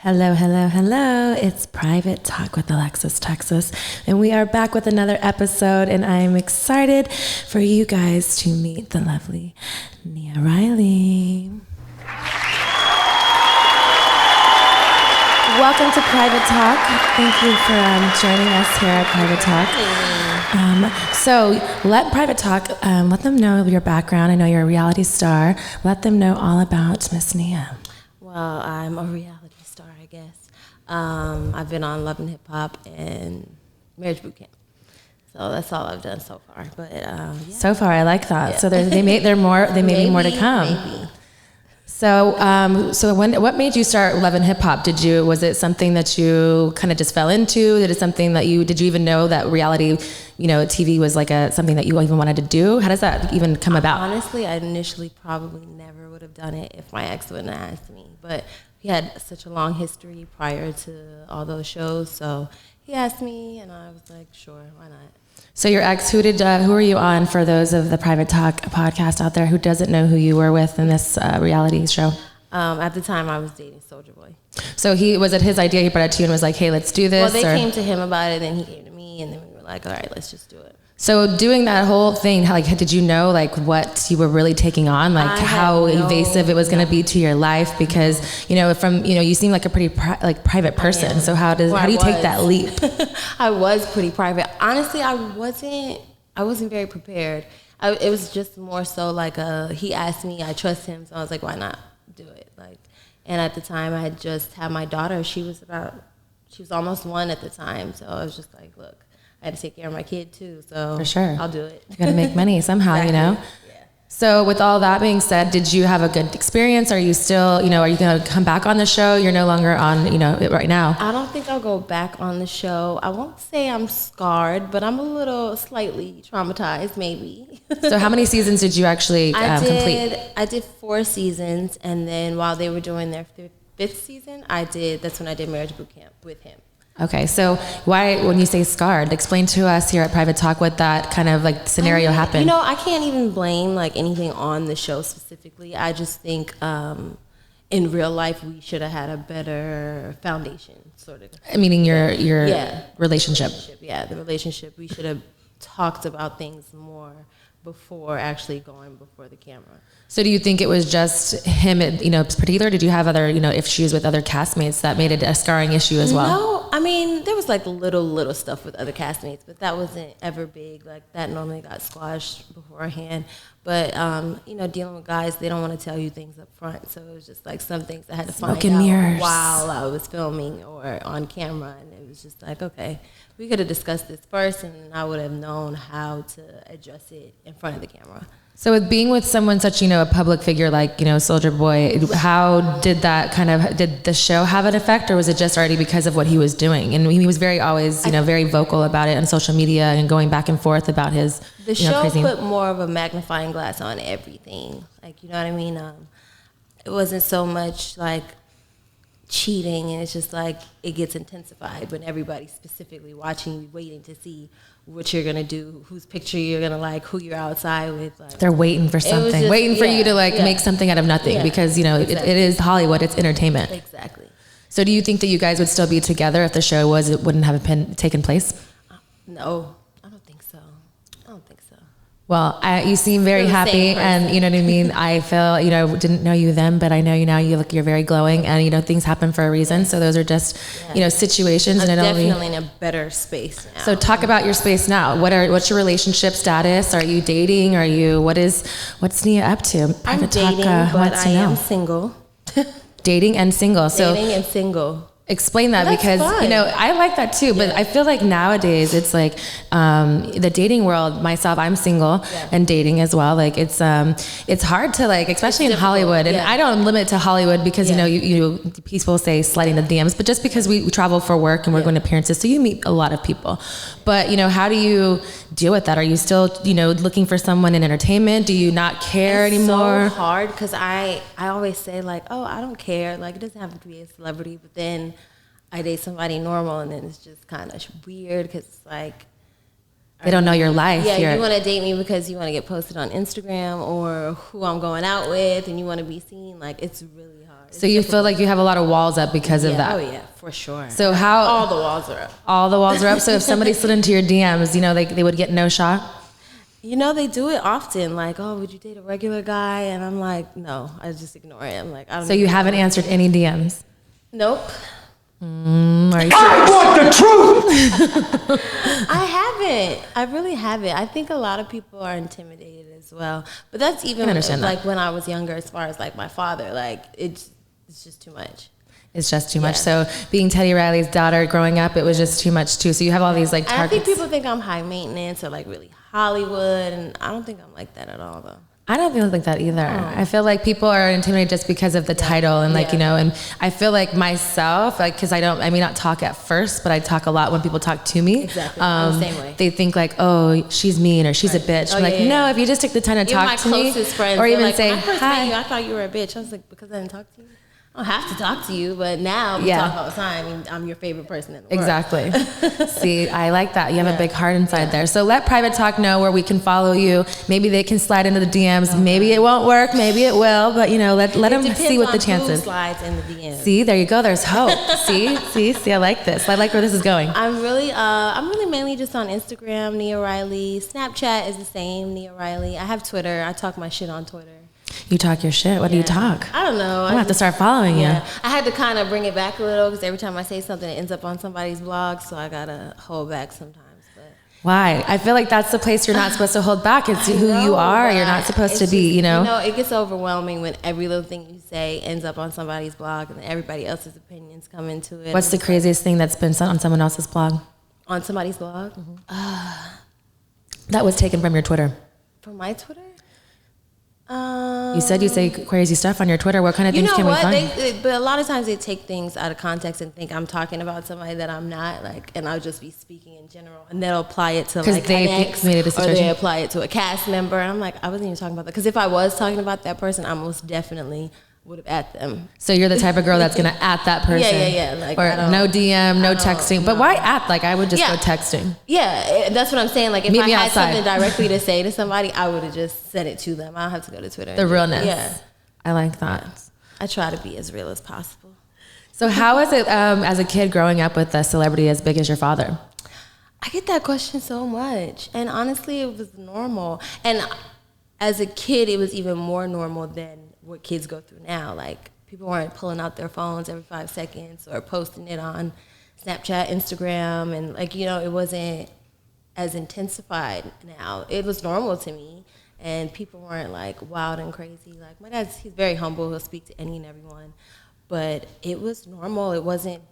Hello, hello, hello. It's Private Talk with Alexis, Texas. And we are back with another episode, and I'm excited for you guys to meet the lovely Nia Riley. Welcome to Private Talk. Thank you for joining us here at Private Talk. So let Private Talk, let them know your background. I know you're a reality star. Let them know all about Miss Nia. Well, I'm a reality star, I guess. I've been on Love and Hip Hop and Marriage Boot Camp. So that's all I've done so far. But yeah. So far, I like that. Yeah. So there may be more to come. Maybe. So what made you start Love and Hip Hop? Was it something that you kind of just fell into? Did you even know that reality, TV was like something that you even wanted to do? How does that even come about? Honestly, I initially probably never would have done it if my ex wouldn't have asked me. But he had such a long history prior to all those shows, so he asked me, and I was like, sure, why not? So your ex, who were you on, for those of the Private Talk podcast out there who doesn't know who you were with in this reality show? At the time, I was dating Soulja Boy. So was it his idea? He brought it to you and was like, hey, let's do this? Well, they came to him about it, then he came to me, and then we were like, all right, let's just do it. So doing that whole thing, did you know what you were really taking on? How invasive it was going to be to your life? Because, you seem like a pretty private person. So how do you take that leap? I was pretty private. Honestly, I wasn't very prepared. It was just more so he asked me, I trust him. So I was like, why not do it? And at the time I had just had my daughter. She was almost 1 at the time. So I was just like, look, I had to take care of my kid too, so for sure, I'll do it. You got to make money somehow, exactly. Yeah. So with all that being said, did you have a good experience? Are you still, are you going to come back on the show? You're no longer on, it right now. I don't think I'll go back on the show. I won't say I'm scarred, but I'm a little slightly traumatized, maybe. So how many seasons did you actually complete? I did 4 seasons, and then while they were doing their 5th season, that's when I did Marriage Boot Camp with him. Okay, so why, when you say scarred, explain to us here at Private Talk what that kind of scenario happened. I can't even blame anything on the show specifically. I just think in real life we should have had a better foundation, sort of. Meaning your relationship. Yeah, the relationship. We should have talked about things more before actually going before the camera. So do you think it was just him, particular? Did you have other, issues with other castmates that made it a scarring issue as well? No, I mean, there was little stuff with other castmates, but that wasn't ever big. That normally got squashed beforehand. But, dealing with guys, they don't want to tell you things up front. So it was just some things I had to find out while I was filming or on camera. And it was just okay, we could have discussed this first, and I would have known how to address it in front of the camera. So with being with someone such, a public figure like, Soulja Boy, how did that did the show have an effect, or was it just already because of what he was doing? And he was very vocal about it on social media and going back and forth about his, the show put more of a magnifying glass on everything. You know what I mean? It wasn't so much cheating, and it's just it gets intensified when everybody's specifically watching you, waiting to see what you're gonna do, whose picture you're gonna who you're outside with. They're waiting for something, waiting for you to make something out of nothing, because exactly. it is Hollywood, it's entertainment. Exactly. So do you think that you guys would still be together if the show wouldn't have taken place? No, I don't think so. Well, you seem very happy, and you know what I mean? I feel, didn't know you then, but I know you now. You're very glowing, and things happen for a reason. So those are just, situations. I'm and definitely in a better space now. So talk about your space now. What's your relationship status? Are you dating? What's Nia up to? I'm dating, but I am single. Dating and single. Dating and single. Explain that, because fun. I like that too, but I feel like nowadays it's the dating world. Myself, I'm single and dating as well. It's hard to especially in Hollywood, and I don't limit it to Hollywood because you people say sliding the DMs, but just because we travel for work and we're going to appearances, so you meet a lot of people. But how do you deal with that? Are you still looking for someone in entertainment? Do you not care anymore? It's so hard because I always say oh, I don't care. It doesn't have to be a celebrity, but then I date somebody normal, and then it's just kind of weird because it's They don't know your life. Yeah, you want to date me because you want to get posted on Instagram or who I'm going out with, and you want to be seen. Like, it's really hard. So you feel like you have a lot of walls up because of that? Oh yeah, for sure. So all the walls are up. All the walls are up. So if somebody slid into your DMs, you know, they would get no shot? You know, they do it often. Like, oh, would you date a regular guy? And I'm like, no, I just ignore it. I'm like, I don't. So you haven't answered any DMs? Nope. Are you sure? I want the truth. I haven't. I really haven't. I think a lot of people are intimidated as well. But that's even like when I was younger, as far as like my father. Like, it's just too much. It's just too much. So being Teddy Riley's daughter growing up, it was just too much too. So you have all these like targets. I think people think I'm high maintenance or like really Hollywood, and I don't think I'm like that at all though. I don't feel like that either. I feel like people are intimidated just because of the title and like, you know, and I feel like myself, like, cause I may not talk at first, but I talk a lot when people talk to me. Exactly. I'm the same way. They think like, oh, she's mean or she's a bitch. I'm like, no, if you just take the time to talk to me, my closest friends, or even like, say, when I first hi. met you, I thought you were a bitch. I was like, because I didn't talk to you? I don't have to talk to you, but now we talk all the time. I'm your favorite person in the world. Exactly. See, I like that. You have a big heart inside there. So let Private Talk know where we can follow you. Maybe they can slide into the DMs. Okay. Maybe it won't work. Maybe it will. But, you know, let them see what the chances. Who slides in the DMs. See, there you go. There's hope. See, I like this. I like where this is going. I'm really mainly just on Instagram, Nia Riley. Snapchat is the same, Nia Riley. I have Twitter. I talk my shit on Twitter. You talk your shit. What do you talk? I don't know. I'm gonna have to start following you. I had to kind of bring it back a little because every time I say something, it ends up on somebody's blog, so I gotta hold back sometimes. But why? I feel like that's the place you're not supposed to hold back. It's who you are. You're not supposed to be. You know. It gets overwhelming when every little thing you say ends up on somebody's blog, and everybody else's opinions come into it. What's the craziest thing that's been on someone else's blog? On somebody's blog? Mm-hmm. That was taken from your Twitter. From my Twitter? You said you say crazy stuff on your Twitter. What kind of things can we find? But a lot of times they take things out of context and think I'm talking about somebody that I'm not, like, and I'll just be speaking in general, and they'll apply it to like an ex, or they apply it to a cast member, and I'm like, I wasn't even talking about that. Because if I was talking about that person, I most definitely would have at them. So you're the type of girl that's gonna at that person. Yeah. Like, or no DM, no texting. But why at? Like, I would just go texting. Yeah, that's what I'm saying. Like, if I had something directly to say to somebody, I would have just said it to them. I don't have to go to Twitter. The realness. Yeah. I like that. Yeah. I try to be as real as possible. So how is it as a kid growing up with a celebrity as big as your father? I get that question so much. And honestly, it was normal. And as a kid, it was even more normal than what kids go through now. Like, people weren't pulling out their phones every 5 seconds or posting it on Snapchat, Instagram, and like, you know, it wasn't as intensified now. It was normal to me, and people weren't like wild and crazy. Like, my dad's, he's very humble. He'll speak to any and everyone, but it was normal. It wasn't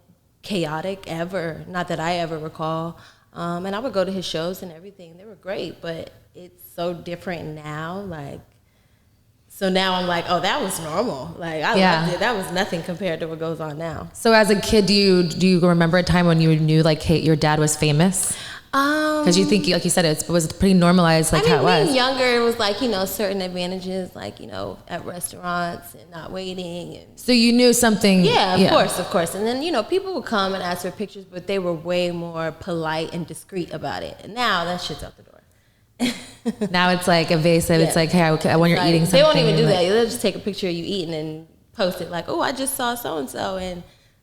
chaotic ever, not that I ever recall. And I would go to his shows and everything. They were great, but it's so different now. Like, so now I'm like, oh, that was normal. Like, I loved it. That was nothing compared to what goes on now. So as a kid, do you remember a time when you knew, like, hey, your dad was famous? Because you think, like you said, it was pretty normalized, like how it was. Being younger, it was like, you know, certain advantages, like, you know, at restaurants and not waiting. And so you knew something. Yeah, of course. And then, you know, people would come and ask for pictures, but they were way more polite and discreet about it. And now that shit's out the door. Now it's like evasive. Yeah. It's like, hey, I want you're eating something. They won't even do that. They'll just take a picture of you eating and post it like, oh, I just saw so-and-so. And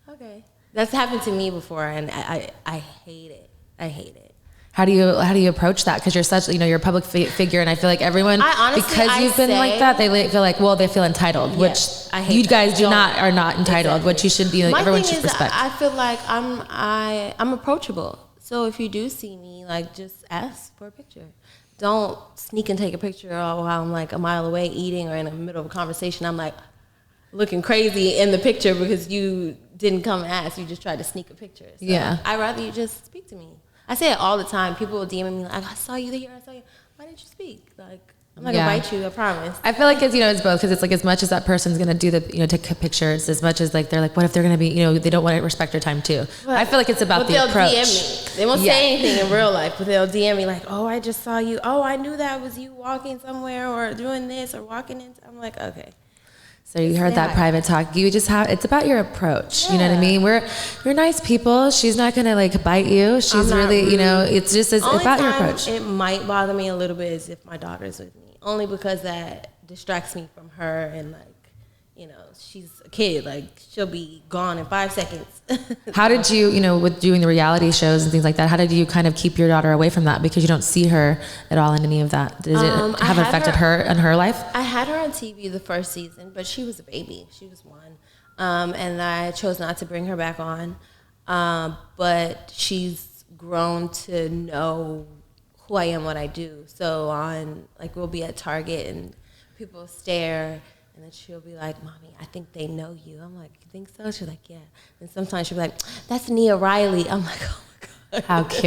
okay. That's happened to me before, and I hate it. I hate it. How do you approach that? Because you're such, you know, you're a public figure, and I feel like everyone, because you've been like that, they feel like, well, they feel entitled, which you guys are not entitled, which you should be, like, everyone should respect. I feel like I'm approachable. So if you do see me, like, just ask for a picture. Don't sneak and take a picture while I'm like a mile away eating or in the middle of a conversation. I'm like looking crazy in the picture because you didn't come and ask. You just tried to sneak a picture. So I'd rather you just speak to me. I say it all the time. People will DM me like, I saw you there. I saw you. Why didn't you speak? Like, I'm not gonna bite you, I promise. I feel like it's, you know, it's both, because it's like as much as that person's gonna do the, you know, take pictures, as much as like they're like, what if they're gonna be, you know, they don't want to respect your time too. But I feel like it's about the approach. They'll DM me. They won't say anything in real life, but they'll DM me like, oh, I just saw you. Oh, I knew that was you walking somewhere or doing this or walking in. I'm like, okay. So you heard that private talk. You just have, it's about your approach. You know what I mean? We're nice people. She's not going to like bite you. She's really, you know, it's just about your approach. It might bother me a little bit is if my daughter's with me, only because that distracts me from her, and like, you know, she's a kid, like she'll be gone in 5 seconds. How did you, you know, with doing the reality shows and things like that, how did you kind of keep your daughter away from that? Because you don't see her at all in any of that. Did it have affected her and her life? I had her on TV the first season, but she was a baby. She was 1. And I chose not to bring her back on. But she's grown to know who I am, what I do. So like we'll be at Target and people stare, and then she'll be like, "Mommy, I think they know you." I'm like, "You think so?" She's like, "Yeah." And sometimes she'll be like, "That's Nia Riley." I'm like, "Oh my God." How cute.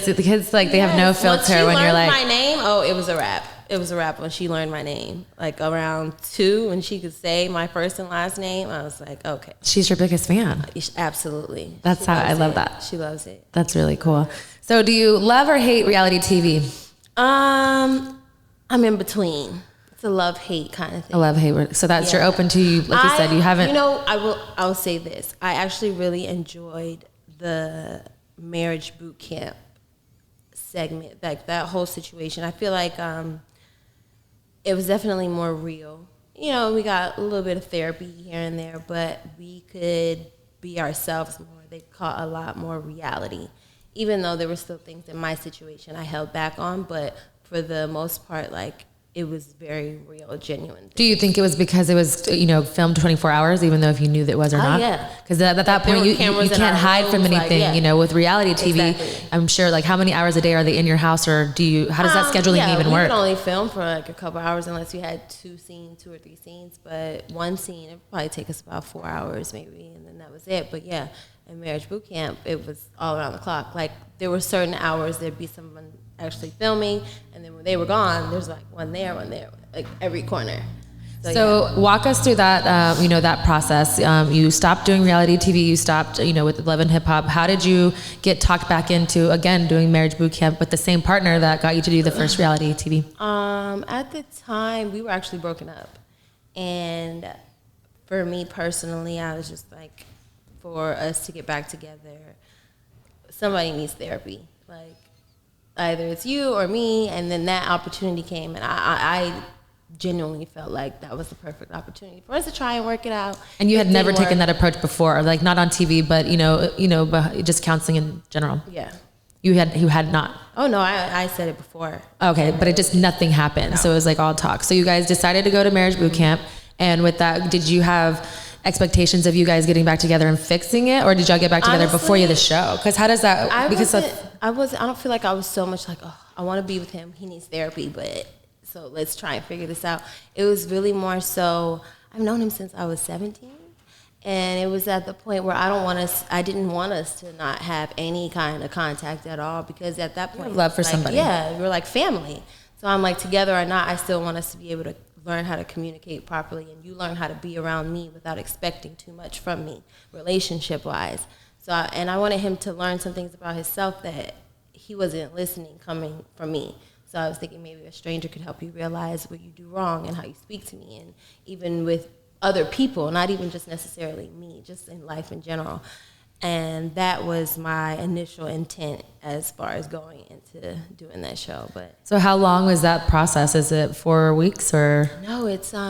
The kids like, they have no filter when you're like. Once she learned my name, it was a wrap. It was a wrap when she learned my name. Like around 2, when she could say my first and last name, I was like, okay. She's your biggest fan. Absolutely. That's how I love that. She loves it. That's really cool. So do you love or hate reality TV? I'm in between. It's a love-hate kind of thing. A love-hate. So that's you're open to, you, like you said, you haven't. You know, I will say this. I actually really enjoyed the marriage boot camp segment, like that whole situation. I feel like it was definitely more real. You know, we got a little bit of therapy here and there, but we could be ourselves more. They caught a lot more reality, even though there were still things in my situation I held back on, but for the most part, like, it was very real, genuine thing. Do you think it was because it was, you know, filmed 24 hours, even though if you knew that it was or not? Yeah. Because at that point, you can't hide from anything, like, you know, with reality TV. Exactly. I'm sure, like, how many hours a day are they in your house, or how does that scheduling even work? We could only film for like a couple hours unless you had 2 or 3 scenes, but one scene, it would probably take us about 4 hours maybe, and then that was it. But yeah, in marriage boot camp, it was all around the clock. Like, there were certain hours, there'd be someone actually filming, and then when they were gone, there's like one there, like every corner. So walk us through that, you know, that process. You stopped doing reality TV, you stopped, you know, with Love and Hip Hop. How did you get talked back into, again, doing marriage boot camp with the same partner that got you to do the first reality TV? At the time, we were actually broken up. And for me personally, I was just like, for us to get back together, somebody needs therapy. Like, either it's you or me, and then that opportunity came, and I genuinely felt like that was the perfect opportunity for us to try and work it out. And you had never taken that approach before, like not on TV, but you know, but just counseling in general. Yeah. You had not. Oh no, I said it before. Okay, but it just nothing happened. No. So it was like all talk. So you guys decided to go to marriage boot camp, and with that, did you have expectations of you guys getting back together and fixing it, or did y'all get back together before you the show? Because how does that? I don't feel like I was so much like, oh, I want to be with him. He needs therapy, but so let's try and figure this out. It was really more so, I've known him since I was 17, and it was at the point where I didn't want us to not have any kind of contact at all, because at that point, love for somebody. Yeah, we're like family. So I'm like, together or not, I still want us to be able to learn how to communicate properly, and you learn how to be around me without expecting too much from me, relationship-wise. So, and I wanted him to learn some things about himself that he wasn't listening coming from me. So I was thinking maybe a stranger could help you realize what you do wrong and how you speak to me, and even with other people, not even just necessarily me, just in life in general. And that was my initial intent as far as going into doing that show. But so how long was that process? Is it 4 weeks or? No, it's like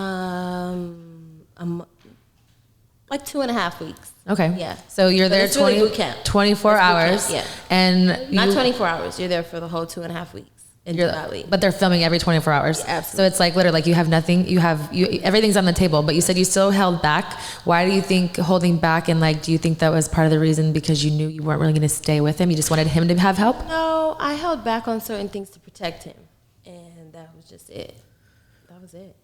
2.5 weeks. Okay. Yeah. So you're there really boot camp. 24 hours. Camp, yeah. And not 24 hours. You're there for the whole 2.5 weeks. But they're filming every 24 hours. Yeah, absolutely. So it's like literally like you have nothing, everything's on the table, but you said you still held back. Why do you think holding back, and like, do you think that was part of the reason because you knew you weren't really going to stay with him? You just wanted him to have help? No, I held back on certain things to protect him, and that was just it. That was it.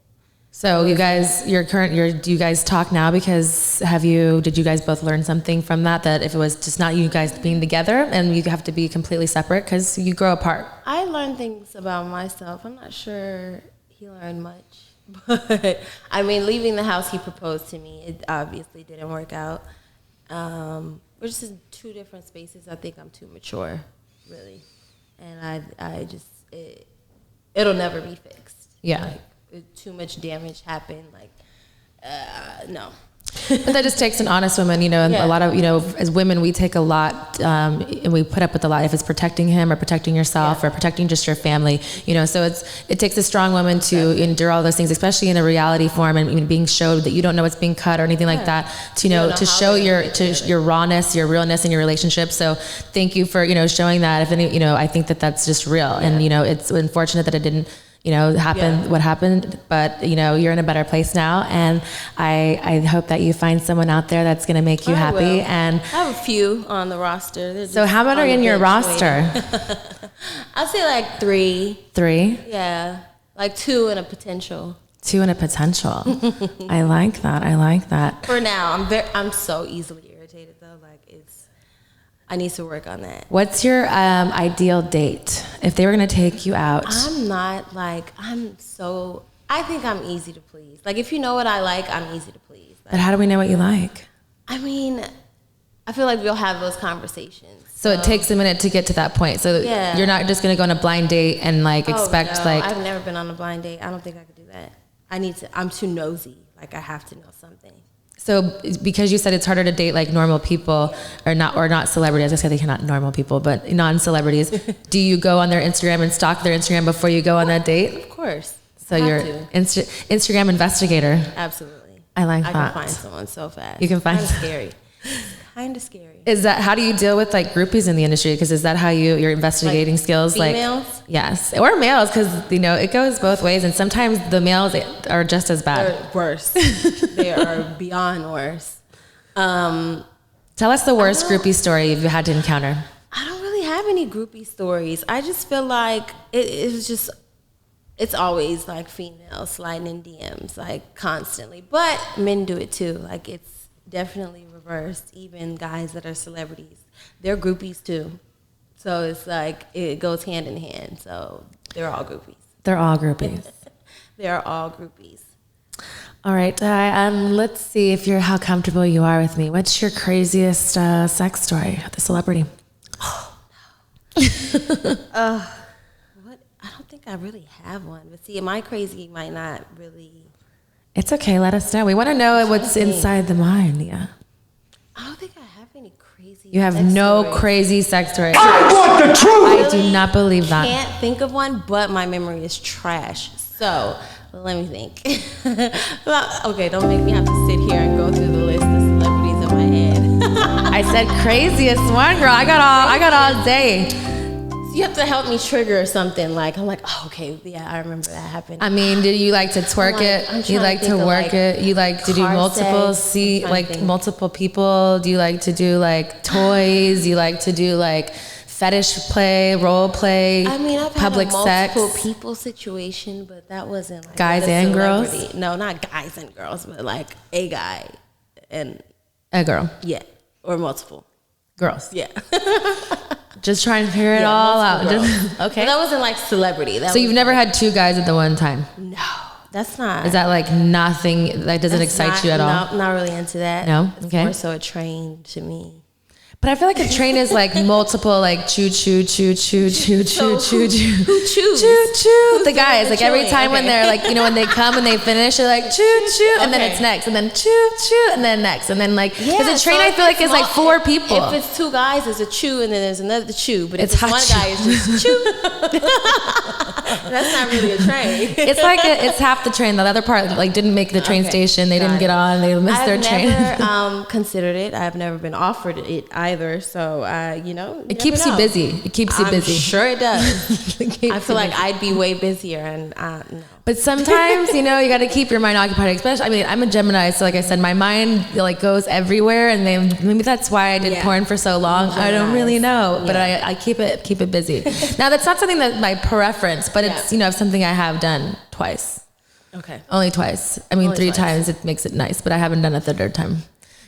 So you guys, do you guys talk now? Because did you guys both learn something from that if it was just not you guys being together and you have to be completely separate because you grow apart? I learned things about myself. I'm not sure he learned much, but I mean, leaving the house, he proposed to me. It obviously didn't work out. We're just in 2 different spaces. I think I'm too mature, really. And it'll never be fixed. Yeah. Like, too much damage happened. Like, No. But that just takes an honest woman, you know, and a lot of, you know, as women, we take a lot, and we put up with a lot if it's protecting him or protecting yourself or protecting just your family, you know, so it takes a strong woman to endure all those things, especially in a reality form and being showed that you don't know what's being cut or anything like that, to, you know, to show your rawness, your realness in your relationship. So thank you for, you know, showing that. If any, you know, I think that that's just real. And, you know, it's unfortunate that it didn't, you know, what happened, but you know, you're in a better place now. And I hope that you find someone out there that's going to make you happy. And I have a few on the roster. So how many are in your roster? I'd say like 3. 3? Yeah. Like 2 and a potential. 2 and a potential. I like that. For now, I'm so easily irritated though. Like I need to work on that. What's your ideal date? If they were going to take you out. I think I'm easy to please. Like if you know what I like, I'm easy to please. Like, but how do we know what you like? I mean, I feel like we'll have those conversations. So it takes a minute to get to that point. So you're not just going to go on a blind date and expect no, I've never been on a blind date. I don't think I could do that. I'm too nosy. Like I have to know something. So because you said it's harder to date like normal people or not celebrities, I said they're not normal people, but non-celebrities, do you go on their Instagram and stalk their Instagram before you go on that date? Of course. So you're Instagram investigator. Absolutely. I like that. I can find someone so fast. You can find Kind of scary. Kind of scary. Is that, how do you deal with like groupies in the industry? Because is that how your investigating skills? Females? Like, yes. Or males, because, you know, it goes both ways. And sometimes the males are just as bad. They're worse. They are beyond worse. Tell us the worst groupie story you've had to encounter. I don't really have any groupie stories. I just feel like it's always like females sliding in DMs, like constantly. But men do it too. Like it's definitely reversed. Even guys that are celebrities, they're groupies too. So it's like it goes hand in hand. So they're all groupies. They're all groupies. They're all groupies. All right. Let's see how comfortable you are with me. What's your craziest sex story with a celebrity? What? I don't think I really have one. But see, my crazy might not really. It's okay. Let us know. We want to know what's inside the mind. Yeah. I don't think I have any crazy. You have no crazy sex stories. I want the truth. I do not believe that. I can't think of one, but my memory is trash. So let me think. Okay, don't make me have to sit here and go through the list of celebrities in my head. I said craziest one, girl. I got all day. You have to help me trigger something. Like I'm like, oh, okay, yeah, I remember that happened. I mean, do you like to twerk it? You like to work it? You like to do multiple multiple people? Do you like to do like toys? You like to do like fetish play, role play? I mean, I've public had a multiple sex people situation, but that wasn't like guys and girls. No, not guys and girls, but like a guy and a girl. Yeah, or multiple girls. Yeah. Just trying to figure it all out. Okay. But that wasn't like celebrity. So you've never had 2 guys at the one time? No, that's not. Is that like nothing? That doesn't excite you at all? No, not really into that. No? It's more so a train to me. But I feel like a train is like multiple, like choo choo choo choo choo choo choo choo. Who chews? Choo choo. The guys, like every time when they're like, you know, when they come and they finish, they're like choo choo, and then it's next, and then choo choo, and then next, and then like because a train I feel like is like 4 people. If it's 2 guys, it's a chew, and then there's another chew. But if it's one guy, it's just chew. That's not really a train. It's like it's half the train. The other part like didn't make the train station. They didn't get on. They missed their train. I've never considered it. I've never been offered it either. So you know, it keeps you busy. It keeps you busy. I'm sure it does. I feel like I'd be way busier, and no. But sometimes, you know, you got to keep your mind occupied. Especially, I mean, I'm a Gemini, so like I said, my mind like goes everywhere, and maybe that's why I did porn for so long. I don't really know, but I keep it busy. Now, that's not something that's my preference, but it's something I have done twice. Okay. Only twice. I mean, 3 times it makes it nice, but I haven't done it the 3rd time.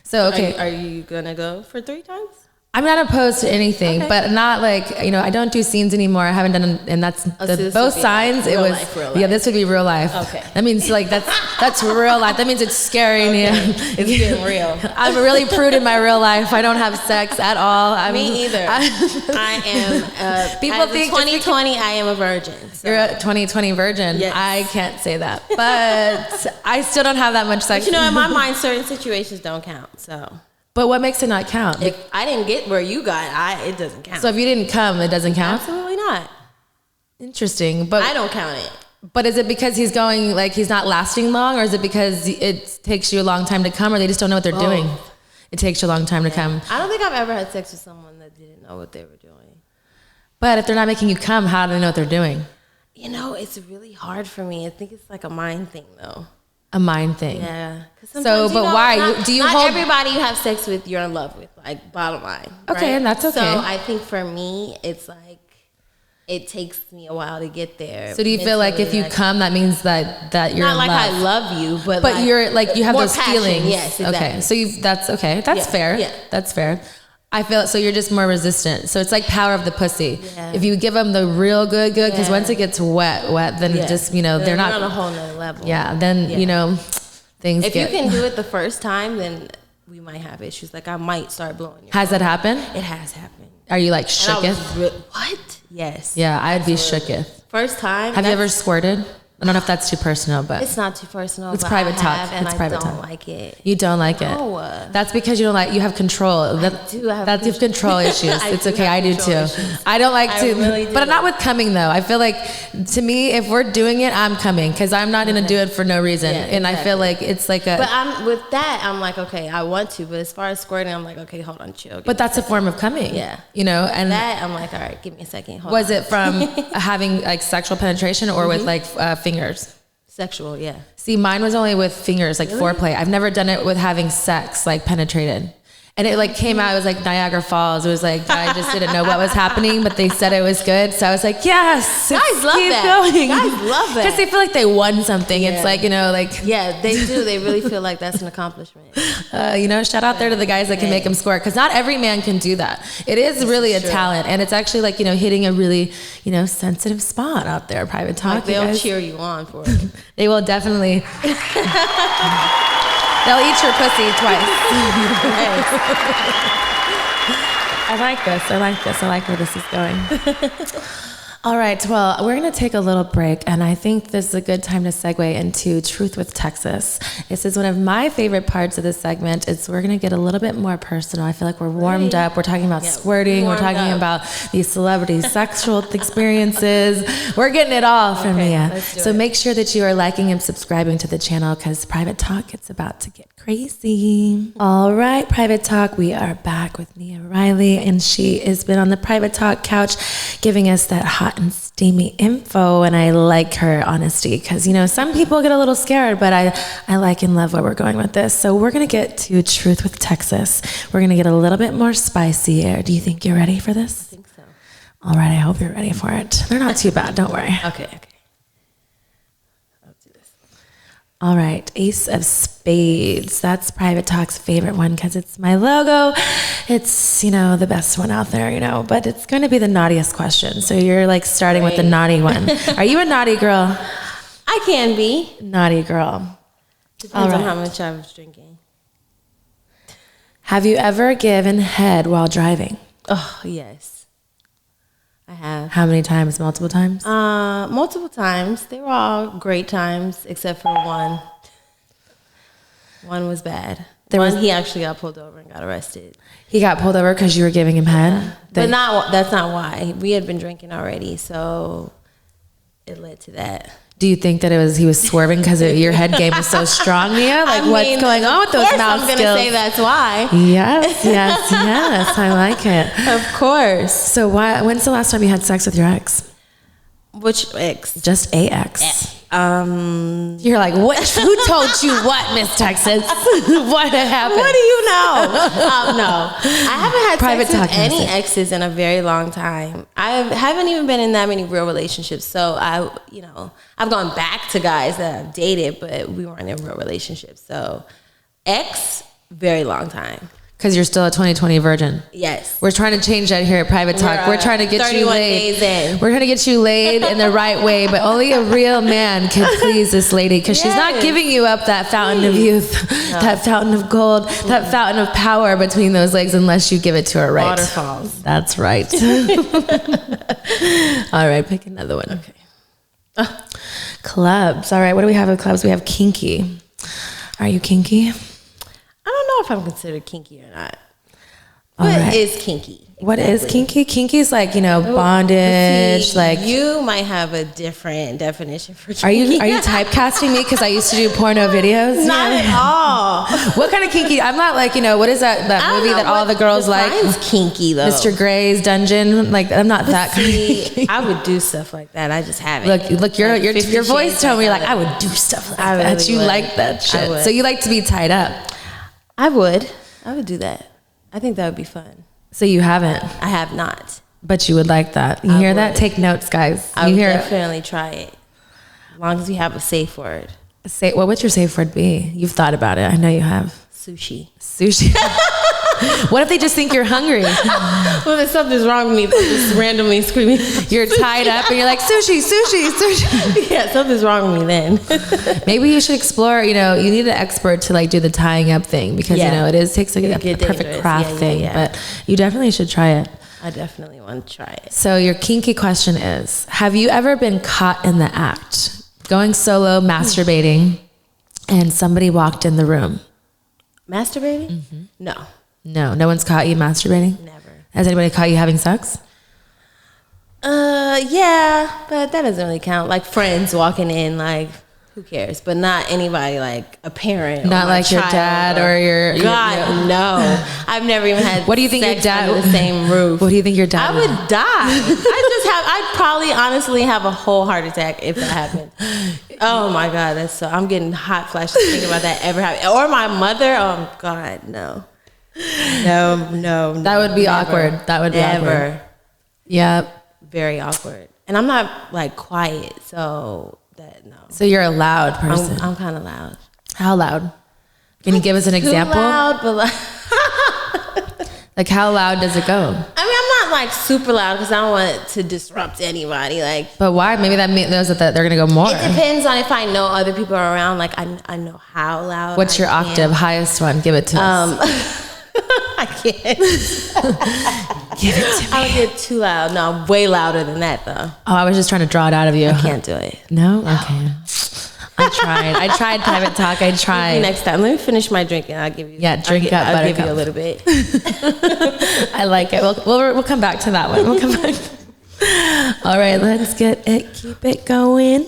So okay, are you gonna go for 3 times? I'm not opposed to anything, but not like, you know, I don't do scenes anymore. I haven't done, and that's both signs. It was, real life. Yeah, this would be real life. Okay. That means like, that's real life. That means it's scary. Okay. It's getting real. I'm really prude in my real life. I don't have sex at all. Me either. I am, people think 2020, I am a virgin. So. You're a 2020 virgin. Yes. I can't say that, but I still don't have that much sex. But you know, in my mind, certain situations don't count, so. But what makes it not count? If I didn't get where you got, it doesn't count. So if you didn't come, it doesn't count? Absolutely not. Interesting. But I don't count it. But is it because he's going, like, he's not lasting long, or is it because it takes you a long time to come, or they just don't know what they're doing? It takes you a long time to come. I don't think I've ever had sex with someone that didn't know what they were doing. But if they're not making you come, how do they know what they're doing? You know, it's really hard for me. I think it's like a mind thing, though. A mind thing. Yeah. So, but why? Do you not hold... everybody you have sex with, you're in love with, like, bottom line. Okay, right? and that's okay. So I think for me, it's like, it takes me a while to get there. So do you feel like if you come, that means that you're not in like love? I love you, but like you're like, you have more those passion. feelings. Yes, exactly. Okay, so that's okay. That's fair. Yeah. That's fair. I feel so you're just more resistant. So it's like power of the pussy. Yeah. If you give them the real good, because once it gets wet, then just, you know, they're not on a whole nother level. Yeah, then you know, things. If you can do it the first time, then we might have issues. Like I might start blowing your Has that happened? It has happened. Are you like shooketh? What? Yes. Yeah, I'd be shooketh. First time. Have you ever squirted? I don't know if that's too personal, but it's not too personal. It's private talk. And it's I private don't talk. like it. You don't like it. No. That's because you don't like. You have control. I do have. That's your control issues. It's okay. I do too. Issues. I don't like to, really do. But not with coming though. I feel like to me, if we're doing it, I'm coming because I'm not gonna do it for no reason. Yeah, and I feel like it's like a. But I'm with that. I'm like, okay, I want to. But as far as squirting, I'm like, okay, hold on, chill. But that's a form of coming. Yeah. You know, and that I'm like, all right, give me a second. Hold was on. it from having like sexual penetration or with like fingers? Sexual, yeah. See, mine was only with fingers, like foreplay. I've never done it with having sex, like penetrated. And it like came out, it was like Niagara Falls. It was like, I just didn't know what was happening, but they said it was good. So I was like, yes. Guys love keep that. Going. Guys love that. Because they feel like they won something. Yeah. It's like, you know, like. Yeah, they do. They really feel like that's an accomplishment. You know, shout out there to the guys that can make them squirt. Because not every man can do that. It is really a talent. And it's actually like, you know, hitting a really, you know, sensitive spot out there, private talk. Like they'll cheer you on for it. They will definitely. They'll eat your pussy twice. I like this. I like this. I like where this is going. All right. Well, we're going to take a little break, and I think this is a good time to segue into Truth with Texas. This is one of my favorite parts of this segment. We're going to get a little bit more personal. I feel like we're warmed up. We're talking about squirting. We're talking about these celebrity sexual experiences. We're getting it all from Nia. So make sure that you are liking and subscribing to the channel because Private Talk, it's about to get crazy. All right, Private Talk, we are back with Nia Riley, and she has been on the Private Talk couch giving us that hot and steamy info, and I like her honesty because, you know, some people get a little scared, but I like and love where we're going with this. So we're going to get to Truth with Texas. We're going to get a little bit more spicy here. Do you think you're ready for this? I think so. All right, I hope you're ready for it. They're not too bad, don't worry. Okay. Let's do this. All right, Ace of Spades. That's Private Talk's favorite one because it's my logo. It's, you know, the best one out there, you know, but it's going to be the naughtiest question. So you're like starting with the naughty one. Are you a naughty girl? I can be. Naughty girl. Depends on how much I was drinking. Have you ever given head while driving? Oh, yes. I have. How many times? Multiple times? Multiple times. They were all great times, except for one. One was bad. He actually got pulled over and got arrested. He got pulled over because you were giving him head? But that's not why. We had been drinking already, so it led to that. Do you think that he was swerving because your head game was so strong, Nia? Like, what's going on with those mouth skills? I'm going to say that's why. Yes. I like it. Of course. So when's the last time you had sex with your ex? Which ex? Just a ex. You're like, what? Who told you what, Miss Texas? What happened? What do you know? No, I haven't had Private sex with talk any exes in a very long time. I haven't even been in that many real relationships. So I've gone back to guys that I've dated, but we weren't in real relationships. So ex, very long time. Because you're still a 2020 virgin. Yes. We're trying to change that here at Private Talk. We're trying to get you laid. 31 days in. We're trying to get you laid in the right way, but only a real man can please this lady, because she's not giving you up that fountain of youth, that fountain of gold, that fountain of power between those legs, unless you give it to her right. Waterfalls. That's right. All right, pick another one. Okay. Clubs. All right, what do we have at clubs? We have kinky. Are you kinky? I don't know if I'm considered kinky or not. What is kinky? What is kinky? Kinky is like, bondage. Like, you might have a different definition for kinky. Are you typecasting me because I used to do porno videos? Not at all. What kind of kinky? I'm not like, what is that movie that all the girls like? Mine's kinky though. Mr. Grey's Dungeon. Like, I'm not that kind of kinky. I would do stuff like that. I just haven't. Look, your voice told me like I would do stuff like that. Really you would. like that shit. So you like to be tied up. I would do that. I think that would be fun. So you haven't? I have not. But you would like that. You hear that? Take notes, guys. I would definitely try it. As long as we have a safe word. What would your safe word be? You've thought about it. I know you have. Sushi. What if they just think you're hungry? Well, then something's wrong with me. They're just randomly screaming. You're tied up and you're like, sushi, sushi, sushi. Yeah, something's wrong with me then. Maybe you should explore, you need an expert to like do the tying up thing, because, it takes like a perfect craft thing. But you definitely should try it. I definitely want to try it. So your kinky question is, have you ever been caught in the act, going solo, masturbating, and somebody walked in the room? Masturbating? Mm-hmm. No one's caught you masturbating? Never. Has anybody caught you having sex? Yeah, but that doesn't really count. Like friends walking in, like, who cares? But not anybody, like a parent. Not like your dad or your... God, no. I've never even had What do you think sex your dad... under the same roof. What do you think your dad... I would die. I'd probably honestly have a whole heart attack if that happened. Oh my God, I'm getting hot flashes thinking about that ever happening. Or my mother, oh God, no. No. That would be never, awkward. That would be awkward. Yeah. Very awkward. And I'm not like quiet, so no. So you're a loud person. I'm kind of loud. How loud? Can you give us an example? Too loud, but like how loud does it go? I mean, I'm not like super loud because I don't want to disrupt anybody. Like, but why? Maybe that means that they're gonna go more. It depends on if I know other people are around. Like, I know how loud. What's your octave? Highest one? Give it to us. I can't. Give it to me. I would get too loud. No, I'm way louder than that though. Oh, I was just trying to draw it out of you. I can't do it. No? Okay. I tried Private Talk. I tried. Maybe next time. Let me finish my drink and I'll give you. Yeah, drink up, I'll give you a little bit. I like it. We'll come back to that one. We'll come back. All right, let's get it. Keep it going.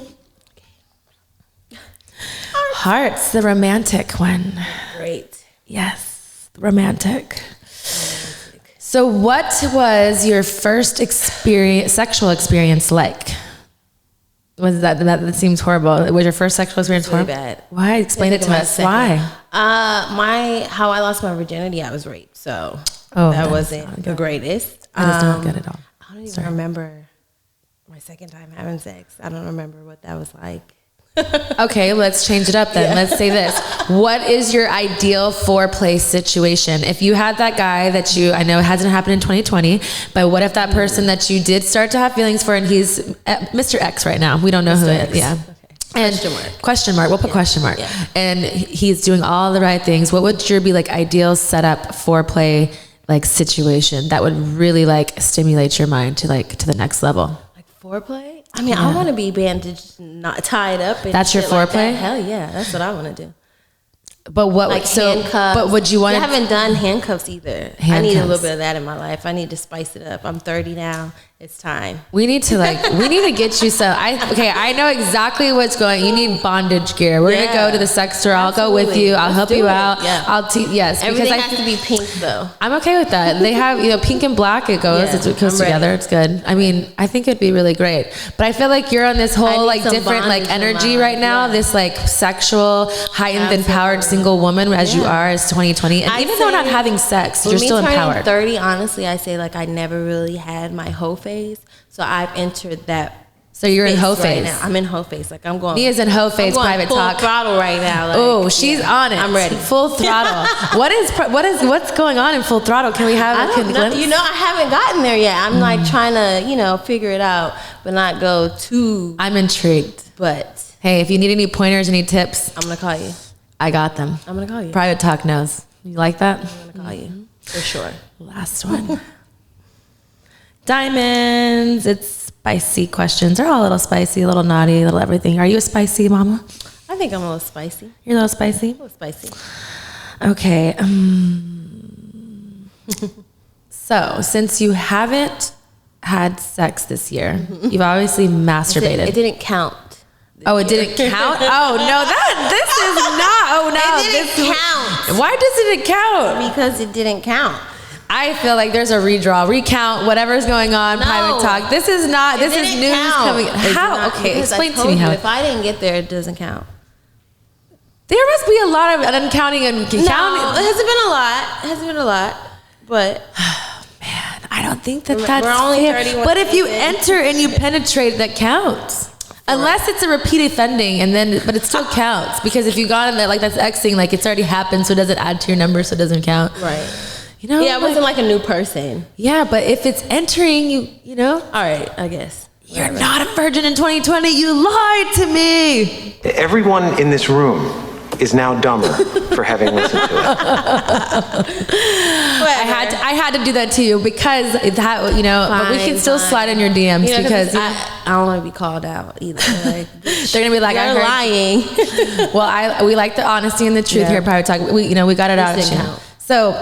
Hearts, the romantic one. Great. Yes, romantic. So what was your first sexual experience like? Was that seems horrible. Was your first sexual experience really horrible? bad. Why? Explain it to us. Why? How I lost my virginity, I was raped. So that wasn't the greatest. That is not good at all. I don't even remember my second time having sex. I don't remember what that was like. Okay, let's change it up then. Yeah. Let's say this. What is your ideal foreplay situation? If you had that guy that I know it hasn't happened in 2020, but what if that person that you did start to have feelings for, and he's Mr. X right now? We don't know who it is. Yeah. Okay. And question mark. We'll put question mark. Yeah. And he's doing all the right things. What would your be like ideal setup foreplay like situation that would really like stimulate your mind to the next level? Like foreplay? I mean, I want to be bandaged, not tied up. And that's your foreplay? Like Hell yeah, that's what I want to do. But what? Like handcuffs. But would you want? I haven't done handcuffs either. I need a little bit of that in my life. I need to spice it up. I'm 30 now. It's time. We need to get you some. I know exactly what's going. You need bondage gear. We're gonna go to the sex store. I'll go with you. I'll help you out. Yeah. Yes. Everything has to be pink though. I'm okay with that. They have pink and black. It goes. It goes together. It's good. I mean, I think it'd be really great. But I feel like you're on this whole like different like energy right now. Yeah. This like sexual, heightened, empowered single woman as you are as 2020. And even though we're not having sex, you're still empowered. 30. Honestly, I say like I never really had my whole phase. So I've entered that So you're in hoe right phase. now. I'm in hoe phase. Like I'm going. Nia's in hoe phase. Private full talk. Throttle right now. Like, Oh, she's on it. I'm ready. Full throttle. What's going on in full throttle? Can we have a glimpse? You know, I haven't gotten there yet. I'm like trying to, figure it out, but not go too. I'm intrigued. But hey, if you need any pointers, any tips, I'm gonna call you. I got them. I'm gonna call you. Private talk knows. You like that? I'm gonna call you for sure. Last one. Diamonds. It's spicy questions. They're all a little spicy, a little naughty, a little everything. Are you a spicy mama? I think I'm a little spicy. You're a little spicy? A little spicy. Okay. So, since you haven't had sex this year, you've obviously masturbated. It didn't count. Oh, it didn't count? Oh, no, this is not. Oh, no. It didn't count. Why doesn't it count? Because it didn't count. I feel like there's a redraw, recount, whatever's going on, private talk. This is not, this is news coming. How? Okay, explain to me how. If I didn't get there, it doesn't count. There must be a lot of uncounting and counting. No, it hasn't been a lot. But man, I don't think that's we're only fair. 31 But if you in. enter and you penetrate, that counts. Unless it's a repeat offending, but it still counts because if you got in there like that's Xing, like it's already happened, so it doesn't add to your number, so it doesn't count. Right. Yeah, it wasn't like a new person. Yeah, but if it's entering, you know. All right, I guess. You're not a virgin in 2020. You lied to me. Everyone in this room is now dumber for having listened to it. I had to do that to you because that, but we can still slide in your DMs because I don't want to be called out either. Like, they're gonna be like, you're lying. Well, we like the honesty and the truth here at Private Talk. We got it out. So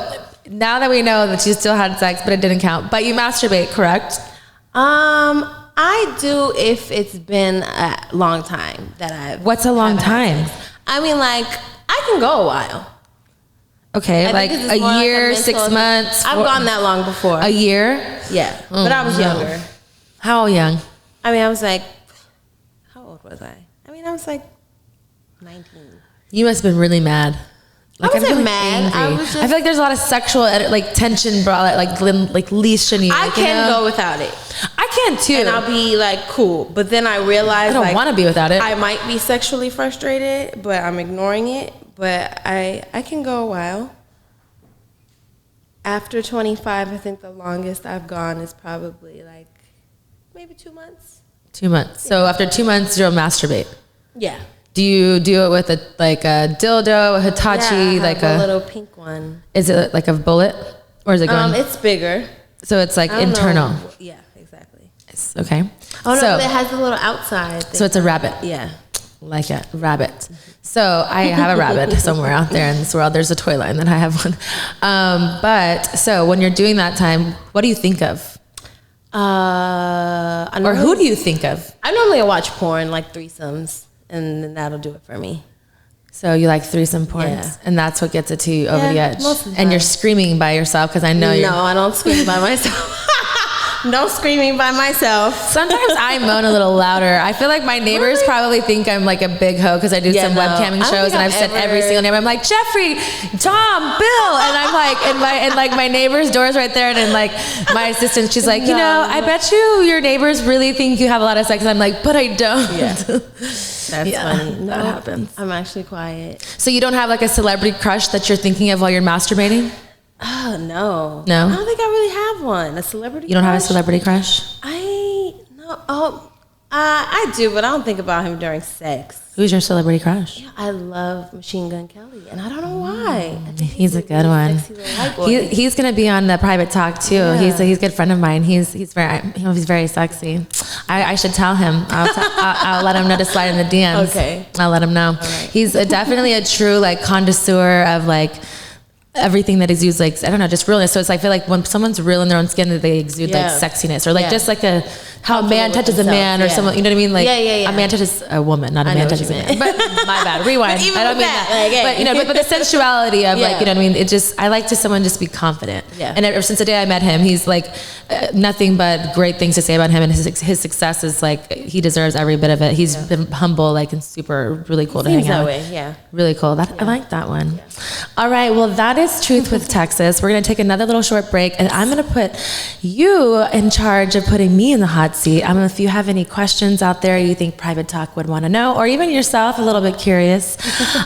now that we know that you still had sex, but it didn't count, but you masturbate, correct? I do if it's been a long time that I've. What's a long time? I mean, like, I can go a while. Okay, like a year, 6 months. I've gone that long before. A year? Yeah, but I was younger. How young? I mean, I was like, how old was I? I mean, I was like 19. You must have been really mad. Like, I wasn't really mad. Angry. I feel like there's a lot of sexual tension, like leash in you. I can go without it. I can too, and I'll be like cool. But then I realize I don't want to be without it. I might be sexually frustrated, but I'm ignoring it. But I can go a while. After 25, I think the longest I've gone is probably like maybe 2 months. 2 months. So after 2 months, you'll masturbate. Yeah. Do you do it with a dildo, a Hitachi, yeah, I have a little pink one? Is it like a bullet, or is it going? It's bigger. So it's like internal. Yeah, exactly. It's okay. Oh no, so, but it has a little outside thing. So it's a rabbit. Yeah. Like a rabbit. So I have a rabbit somewhere out there in this world. There's a toy line that I have one. But so when you're doing that time, what do you think of? Or who do you think of? I normally watch porn, like threesomes. And then that'll do it for me. So you like threesome porns, and that's what gets it to you over the edge. And you're screaming by yourself because I know you're. No, I don't scream by myself. No screaming by myself. Sometimes I moan a little louder. I feel like my neighbors probably think I'm like a big hoe because I do some webcamming shows, and I've said every single neighbor. I'm like Jeffrey, Tom, Bill, and I'm like, and my neighbor's door's right there, and then like my assistant, she's like, I bet your neighbors really think you have a lot of sex. And I'm like, but I don't. Yeah. That's funny. No, that happens. I'm actually quiet. So you don't have like a celebrity crush that you're thinking of while you're masturbating? Oh, no. No? I don't think I really have one. A celebrity You don't crush? have a celebrity crush? I do, but I don't think about him during sex. Who's your celebrity crush? Yeah, I love Machine Gun Kelly, and I don't know why. I think he's a good one. He's going to be on the Private Talk too. Yeah. He's a good friend of mine. He's very sexy. I should tell him. I'll let him know to slide in the DMs. Okay, I'll let him know. Right. He's definitely a true like connoisseur of like everything that is used, like I don't know, just realness. So it's I feel like when someone's real in their own skin, that they exude like sexiness, or like just like how a man touches a man, or someone, you know what I mean? Like a man touches a woman, not a man touches a man. But my bad, rewind. I don't mean that. But the sensuality of like, you know what I mean? It just, I like to someone just be confident. Yeah. And ever since the day I met him, he's like nothing but great things to say about him, and his success is like he deserves every bit of it. He's been humble, like, and super really cool to hang out with. Yeah. Really cool. I like that one. Yeah. All right. Well, that is is Truth with Texas. We're going to take another little short break, and I'm going to put you in charge of putting me in the hot seat. If you have any questions out there you think Private Talk would want to know, or even yourself, a little bit curious,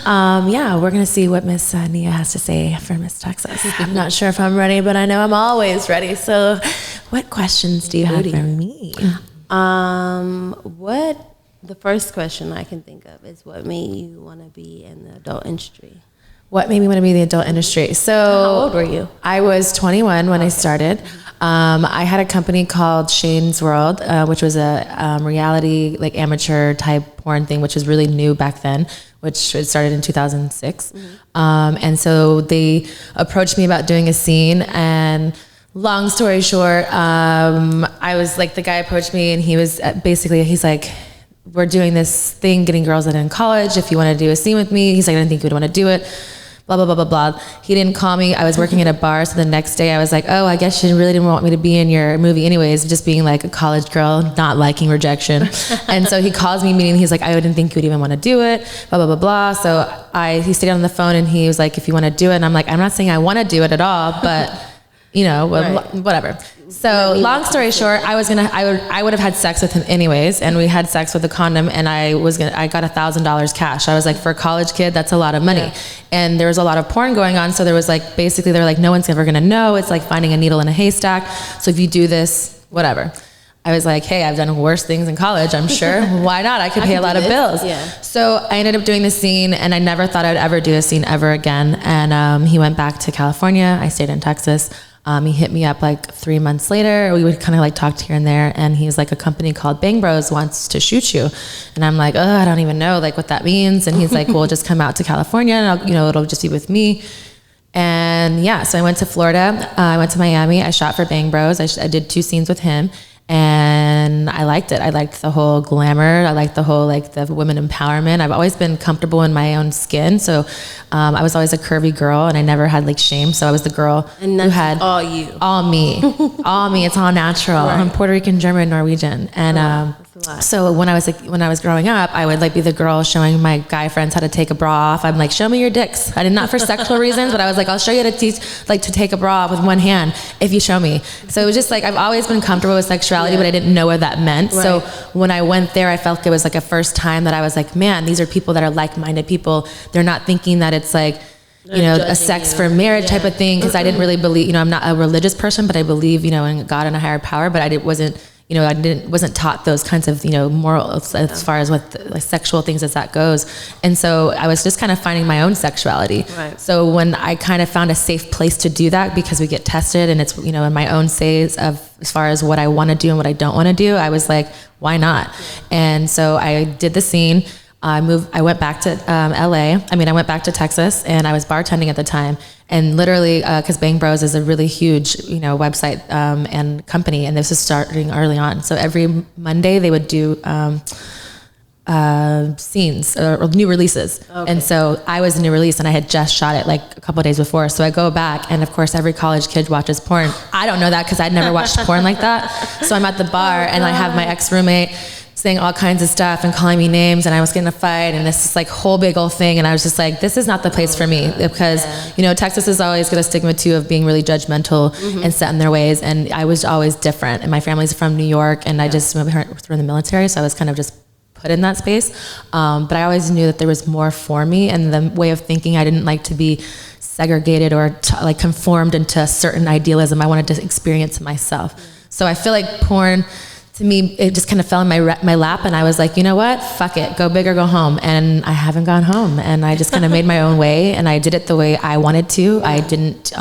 we're going to see what Miss Nia has to say for Miss Texas. I'm not sure if I'm ready, but I know I'm always ready. So what questions do you have for me? The first question I can think of is what made you want to be in the adult industry? What made me want to be in the adult industry? So how old were you? I was 21 when I started. I had a company called Shane's World, which was a reality, like amateur type porn thing, which was really new back then, which started in 2006. And so they approached me about doing a scene, and long story short, I was like, the guy approached me, and he was he's like, we're doing this thing, getting girls that are in college. If you want to do a scene with me, he's like, I didn't think you would want to do it. Blah, blah, blah, blah, blah. He didn't call me. I was working at a bar. So the next day I was like, oh, I guess you really didn't want me to be in your movie anyways, just being like a college girl, not liking rejection. And so he calls me, meaning he's like, I didn't think you would even want to do it, blah, blah, blah, blah. So he stayed on the phone, and he was like, if you want to do it. And I'm like, I'm not saying I want to do it at all, but whatever. So long story short, I would have had sex with him anyways, and we had sex with a condom, and I got $1,000 cash. I was like, for a college kid, that's a lot of money. And there was a lot of porn going on, so there was like, basically they're like, no one's ever gonna know. It's like finding a needle in a haystack. So if you do this, whatever. I was like, hey, I've done worse things in college, I'm sure. Why not? I could pay a lot of bills. Yeah. So I ended up doing the scene, and I never thought I'd ever do a scene ever again. And he went back to California. I stayed in Texas. He hit me up like 3 months later. We would kind of like talk here and there, and he's like, a company called Bang Bros wants to shoot you. And I'm like, I don't even know like what that means. And he's like, well, just come out to California, and it'll just be with me. And so I went to Florida. I went to Miami. I shot for Bang Bros. I did 2 scenes with him. And I liked it. I liked the whole glamour. I liked the whole, like, the women empowerment. I've always been comfortable in my own skin. So I was always a curvy girl, and I never had like shame. So I was the girl who had all you, all me, all me. It's all natural. Right. I'm Puerto Rican, German, Norwegian. And so when I was growing up, I would like be the girl showing my guy friends how to take a bra off. I'm like, show me your dicks. I did not for sexual reasons, but I was like, I'll show you how to teach, like, to take a bra off with one hand if you show me. So it was just like, I've always been comfortable with sexuality, but I didn't know what that meant. Right. So when I went there, I felt like it was like a first time that I was like, man, these are people that are like-minded people. They're not thinking that it's like, a sex for marriage type of thing. Cause I didn't really believe, I'm not a religious person, but I believe, in God and a higher power, but I wasn't taught those kinds of, morals as far as what like sexual things as that goes. And so I was just kind of finding my own sexuality. Right. So when I kind of found a safe place to do that, because we get tested and it's, in my own says of as far as what I want to do and what I don't want to do, I was like, why not? Yeah. And so I did the scene. I went back to I went back to Texas, and I was bartending at the time. And literally, because Bang Bros is a really huge, website and company, and this was starting early on. So every Monday they would do scenes or new releases. Okay. And so I was a new release, and I had just shot it like a couple of days before. So I go back, and of course every college kid watches porn. I don't know that because I'd never watched porn like that. So I'm at the bar, and I have my ex-roommate saying all kinds of stuff and calling me names, and I was getting a fight, and this is like whole big old thing. And I was just like, this is not the place for me, because Texas is always got a stigma too of being really judgmental and set in their ways. And I was always different, and my family's from New York, and I just moved here through the military, so I was kind of just put in that space. But I always knew that there was more for me, and the way of thinking, I didn't like to be segregated or like conformed into a certain idealism. I wanted to experience it myself. So I feel like porn, to me, it just kind of fell in my lap, and I was like, you know what? Fuck it. Go big or go home. And I haven't gone home, and I just kind of made my own way, and I did it the way I wanted to. Yeah. I didn't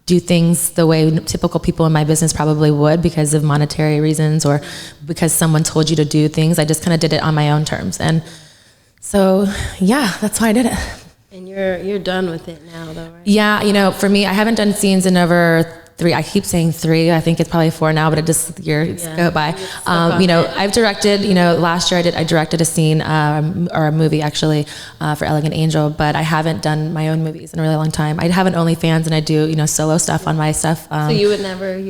do things the way typical people in my business probably would because of monetary reasons or because someone told you to do things. I just kind of did it on my own terms. And so, that's why I did it. And you're done with it now, though, right? Yeah, for me, I haven't done scenes in over 3. I keep saying 3. I think it's probably 4 now, but it just years go by. I've directed. Last year I directed a scene or a movie actually for Elegant Angel, but I haven't done my own movies in a really long time. I have an OnlyFans, and I do solo stuff on my stuff. So you're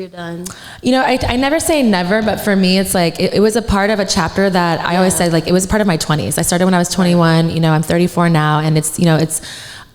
done. I never say never, but for me, it's like it was a part of a chapter that I always said, like, it was part of my 20s. I started when I was 21. I'm 34 now, and it's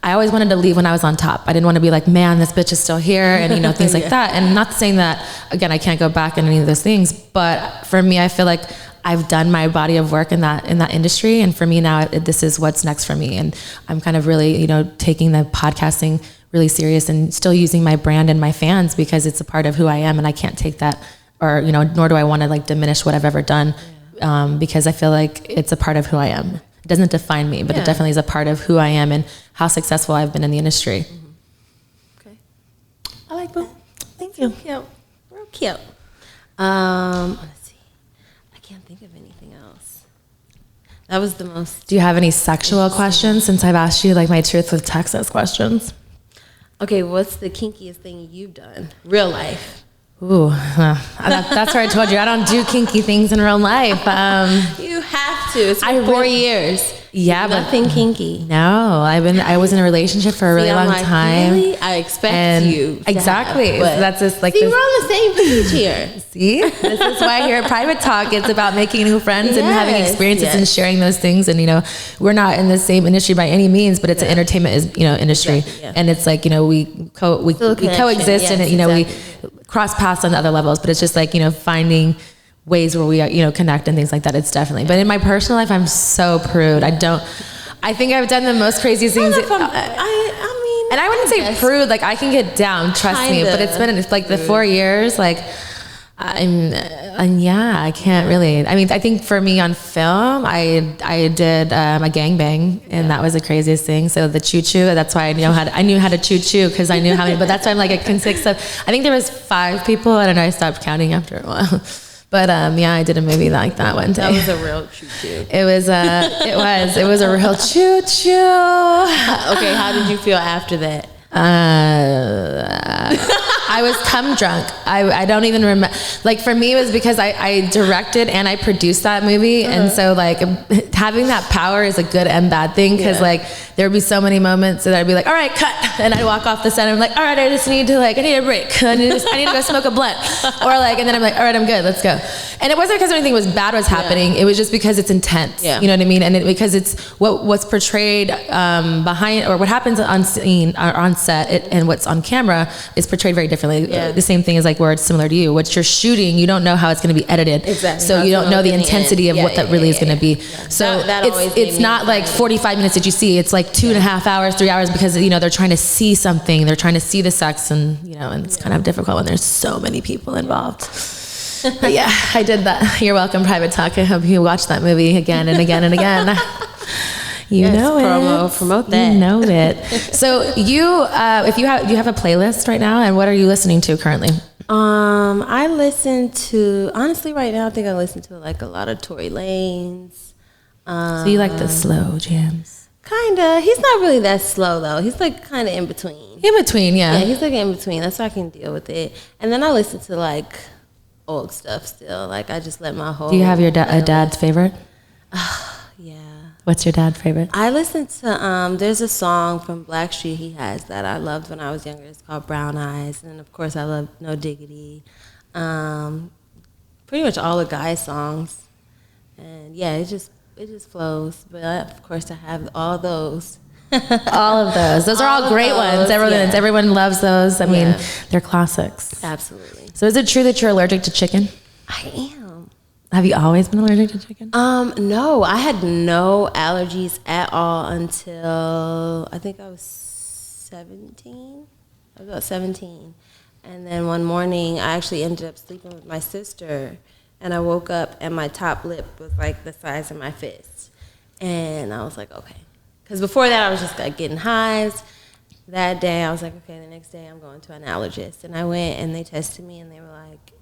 I always wanted to leave when I was on top. I didn't want to be like, man, this bitch is still here, and you know, things like that. And not saying that, again, I can't go back in any of those things, but for me, I feel like I've done my body of work in that industry, and for me now, this is what's next for me. And I'm kind of really, you know, taking the podcasting really serious and still using my brand and my fans because it's a part of who I am, and I can't take that, or you know, nor do I want to like diminish what I've ever done, because I feel like it's a part of who I am. It doesn't define me, but it definitely is a part of who I am and how successful I've been in the industry. Okay, I like that. Thank you. Cute, real cute. Let's see. I can't think of anything else. That was the most. Do you have any sexual questions? Since I've asked you like my truth with Texas questions. Okay, what's the kinkiest thing you've done? Real life. Ooh, that's where I told you I don't do kinky things in real life. You have to. It's been 4 years. Yeah, nothing kinky. No, I was in a relationship for a really long time. Really? I expect you. Exactly. Have, that's just like. See, we're on the same page here. See, this is why here at Private Talk, it's about making new friends and having experiences and sharing those things. And you know, we're not in the same industry by any means, but it's an entertainment industry, exactly, and it's like, you know, we coexist and you know, we cross paths on other levels. But it's just like, you know, finding ways where we, you know, connect and things like that. It's definitely. But in my personal life, I'm so prude. I think I've done the most craziest things. I mean, and I wouldn't say prude. Like I can get down, trust me. But it's been like the 4 years. Like I can't really. I mean, I think for me on film, I did a gangbang, and that was the craziest thing. So the choo choo. That's why I knew how to choo choo because I knew how many. But that's why I'm like it consists of. I think there was 5 people. I don't know. I stopped counting after a while. But yeah, I did a movie like that one day. That was a real choo-choo. It was a real choo-choo. Okay, how did you feel after that? I was cum drunk. I don't even remember. Like for me, it was because I directed and I produced that movie, and so like having that power is a good and bad thing because like there would be so many moments that I'd be like, all right, cut, and I'd walk off the set and I'm like, all right, I need a break. I need to go smoke a blunt, or like, and then I'm like, all right, I'm good, let's go. And it wasn't because anything was bad was happening. It was just because it's intense. You know what I mean? And because it's what's portrayed behind, or what happens on scene or on set and what's on camera is portrayed very differently. The same thing is like where it's similar to you. What you're shooting, you don't know how it's going to be edited. Exactly. So you don't know the intensity of what that really is going to be. So it's not like 45 minutes that you see. It's like 2.5 hours, 3 hours, because you know they're trying to see something. They're trying to see the sex, and you know, and it's kind of difficult when there's so many people involved. But yeah, I did that. You're welcome, Private Talk. I hope you watch that movie again and again and again. You know it. Promote that. You know it. So do you have a playlist right now, and what are you listening to currently? I listen to, honestly right now I think I listen to like a lot of Tory Lanez. So you like the slow jams? Kinda. He's not really that slow though. He's like kinda in between. In between, yeah. Yeah, he's like in between. That's why I can deal with it. And then I listen to like old stuff still. Like I just let my whole. Do you have your dad's favorite? Yeah. What's your dad's favorite? I listen to there's a song from Blackstreet he has that I loved when I was younger. It's called Brown Eyes, and of course I love No Diggity. Pretty much all the Guy songs, and yeah, it just flows. But of course I have all those. All of those. Those are all great ones. Everyone loves those. I mean, they're classics. Absolutely. So is it true that you're allergic to chicken? I am. Have you always been allergic to chicken? No, I had no allergies at all until I think I was 17. I was about 17. And then one morning I actually ended up sleeping with my sister, and I woke up and my top lip was like the size of my fist. And I was like, okay. Because before that I was just like getting hives. That day I was like, okay, the next day I'm going to an allergist. And I went and they tested me and they were like,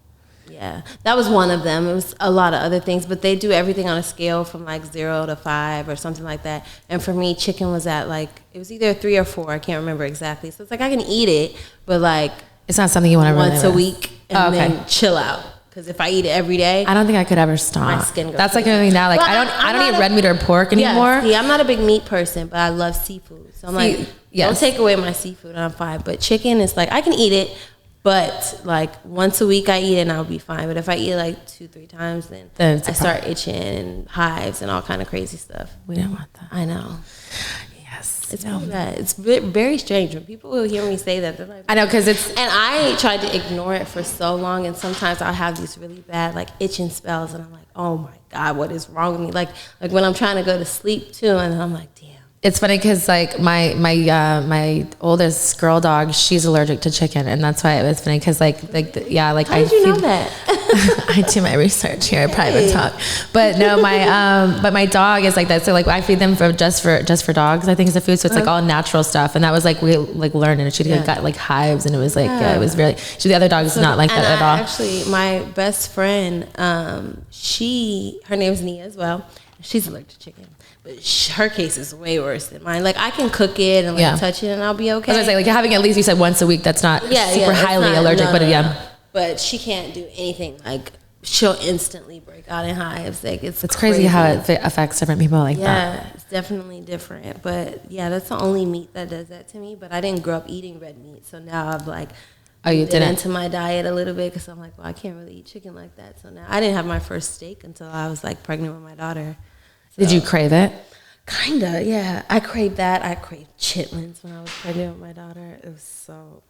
yeah, that was one of them. It was a lot of other things, but they do everything on a scale from like 0 to 5 or something like that. And for me, chicken was at like, it was either 3 or 4. I can't remember exactly. So it's like I can eat it, but like it's not something you want to once a week and then chill out. Because if I eat it every day, I don't think I could ever stop. My skin goes. That's like everything now. Like I don't eat red meat or pork anymore. Yeah, I'm not a big meat person, but I love seafood. So I'm like, don't take away my seafood and I'm fine. But chicken is like I can eat it. But like once a week I eat it and I'll be fine. But if I eat it like 2-3 times, then I start itching and hives and all kind of crazy stuff. We don't want that. I know. Yes. It's really bad. It's very strange when people will hear me say that. They're like, I know, because it's... And I tried to ignore it for so long, and sometimes I'll have these really bad, like, itching spells, and I'm like, oh my God, what is wrong with me? Like when I'm trying to go to sleep too, and I'm like, damn. It's funny because like my oldest girl dog, she's allergic to chicken, and that's why it was funny because like how did you know that? I do my research here at Private Talk, but no, my dog is like that. So like I feed them just for dogs, I think, is the food. So it's like all natural stuff, and that was like we like learned, and she got like hives, and it was like it was really. The other dog's not like that at all. Actually, my best friend, her name is Nia as well. She's allergic to chicken. But her case is way worse than mine. Like, I can cook it and touch it and I'll be okay. I was gonna say, like, having at least, you said once a week, that's not super highly allergic, no. But she can't do anything. Like, she'll instantly break out in hives. Like, it's crazy how it affects different people like that. Yeah, it's definitely different. But yeah, that's the only meat that does that to me. But I didn't grow up eating red meat, so now I've like into my diet a little bit because I'm like, well, I can't really eat chicken like that. So now I didn't have my first steak until I was like pregnant with my daughter. So, did you crave it? Kinda, yeah. I craved that. I craved chitlins when I was pregnant with my daughter. It was so,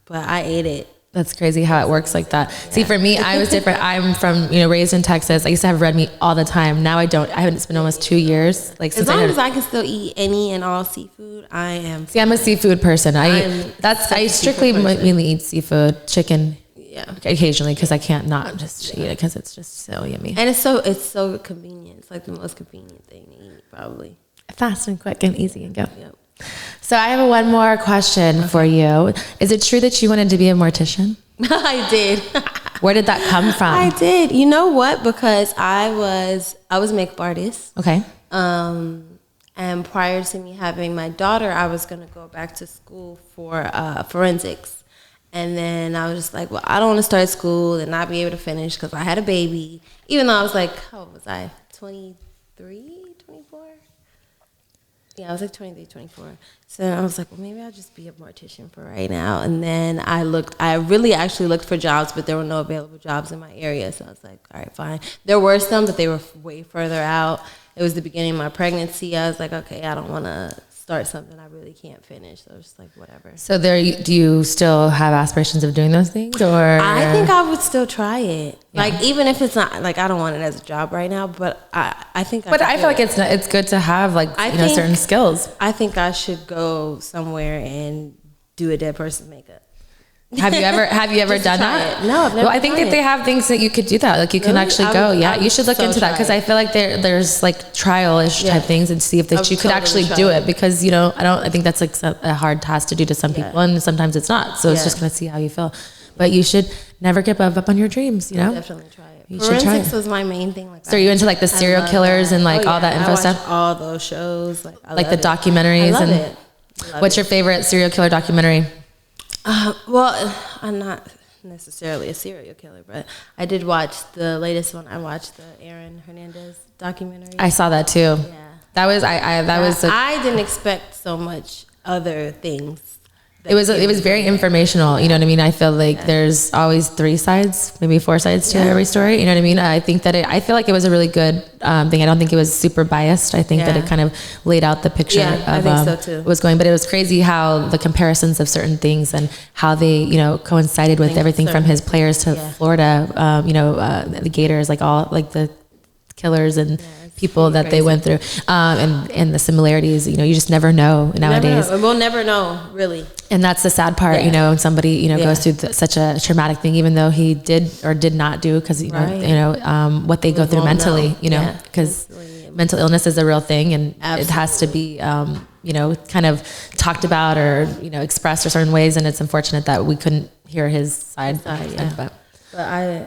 but I ate it. That's crazy how it works like that. Yeah. See, for me, I was different. I'm from, raised in Texas. I used to have red meat all the time. Now I don't. I haven't. It's been almost 2 years. Like, as long as I can still eat any and all seafood, I am. See, I'm a seafood person. I strictly mainly eat seafood, chicken. Yeah. Occasionally, because I can't not just eat it because it's just so yummy. And it's so convenient. It's like the most convenient thing to eat, probably. Fast and quick and easy and go. Yep. So I have one more question for you. Is it true that you wanted to be a mortician? I did. Where did that come from? I did. You know what? Because I was a makeup artist. Okay. And prior to me having my daughter, I was going to go back to school for forensics. And then I was just like, well, I don't want to start school and not be able to finish because I had a baby. Even though I was like, how old was I? 23, 24? Yeah, I was like 23, 24. So I was like, well, maybe I'll just be a mortician for right now. And then I really actually looked for jobs, but there were no available jobs in my area. So I was like, all right, fine. There were some, but they were way further out. It was the beginning of my pregnancy. I was like, okay, I don't want to start something I really can't finish. So I was just like, whatever. So do you still have aspirations of doing those things, or? I think I would still try it. Yeah. Like, even if it's not, like, I don't want it as a job right now, but I think But I feel like it's good to have, like, certain skills. I think I should go somewhere and do a dead person's makeup. Have you ever done that? No, I've never. Well, I think that they have things that you could do that. Like, you can actually go. Yeah, you should look into that, because I feel like there's like trial-ish type things, and see if you could actually do it, because I think that's like a hard task to do to some people, and sometimes it's not. So it's just gonna see how you feel. But you should never give up on your dreams. Definitely try it. Forensics was my main thing. Like, so are you into like the serial killers and like all that info stuff? All those shows, like the documentaries. I love it. What's your favorite serial killer documentary? Well, I'm not necessarily a serial killer, but I did watch the latest one. I watched the Aaron Hernandez documentary. I saw that too. Yeah, that was I didn't expect so much other things. It was very informational. You know what I mean? I feel like there's always 3 sides, maybe 4 sides to every story. You know what I mean? I think that I feel like it was a really good thing. I don't think it was super biased. I think that it kind of laid out the picture of I think so too. What was going. But it was crazy how the comparisons of certain things and how they coincided with everything from his players to Florida. The Gators, like all like the killers and people that they went through, and the similarities. You just never know nowadays. We'll never know, really. And that's the sad part, somebody, goes through such a traumatic thing, even though he did or did not do, because, what they go through mentally, because mental illness is a real thing, and it has to be, kind of talked about or, expressed in certain ways. And it's unfortunate that we couldn't hear his side. But I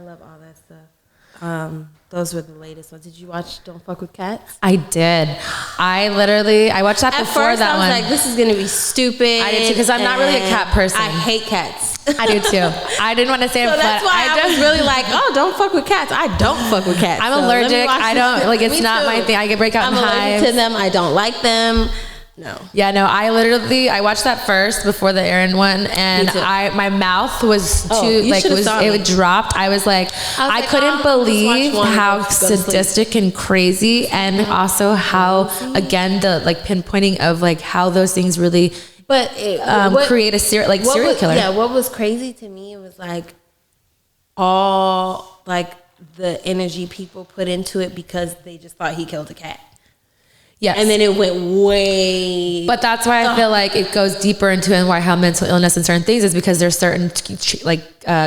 love all that stuff. Those were the latest ones. Did you watch Don't Fuck With Cats? I did. I watched that before that one. I was like, this is going to be stupid. I did too, because I'm not really a cat person. I hate cats. I do too. I didn't want to say it, so that's why I was really like, don't fuck with cats. I don't fuck with cats. I'm allergic. I don't, like, it's not my thing. I get break out in hives. I'm allergic to them. I don't like them. No. Yeah, no, I watched that first before the Aaron one, and my mouth was it dropped. I was like, I couldn't believe how sadistic and crazy, and also how, again, the like pinpointing of like how those things really create a serial killer. Yeah, what was crazy to me was like all like the energy people put into it because they just thought he killed a cat. Yes. And then it went way... But that's why I feel like it goes deeper into how mental illness and certain things is because there's certain